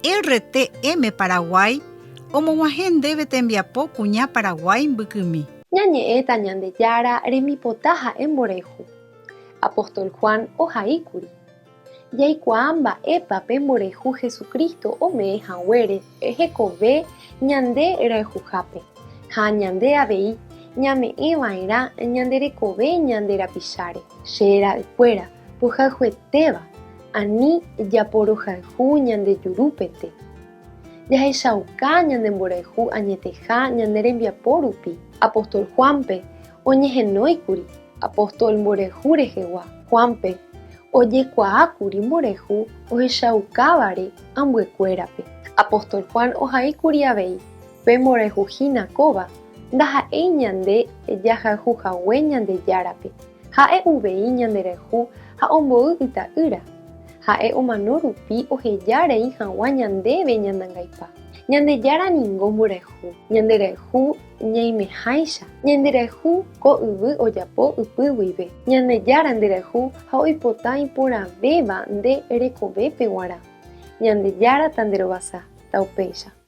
RTM Paraguay omog̃uahẽ ndéve tembiapo kuña Paraguay mbykymi. Ñañe'ẽta Ñandejára remipota ha'e mborehu. Apóstol Juan ohaíkuri. Jaikuaa mba'épa pe mborehu Jesucristo omee hag̃uére hekove ñande rayhupápe ha ñande avei ñame'ẽva'erã ñanderekove ñande rapicháre. Che ra'ykuéra pohayhuetéva ani japorohayhu ñande jurúpete. Jahechauka ñande mborehu añeteha ñande rembiapo rupi. Apóstol Juanpe oñehenóikuri apóstol mborehu rehegua. Juanpe ojekuaákuri mborehu ohechaukávare ambyekuérape. Apóstol Juan ohaíkuri avei pe mborehuhína kóva ndaha'éi ñande jahayhuhague Ñandejárape. Ha'e uvei ñanderehu ha omboy ita'ýra. Ha'e omano rupi ohejárei hag̃ua ñandéve ñandangaipa. Ñandejára niko mborehu. Ñanderehu ñaimeháicha. Ñanderehu ko yvy ojapo ipy guive. Ñandejára nderehu ha oipota iporãvéva nde rekovépe g̃uarã. Ñandejára tanderovasa ta upéicha.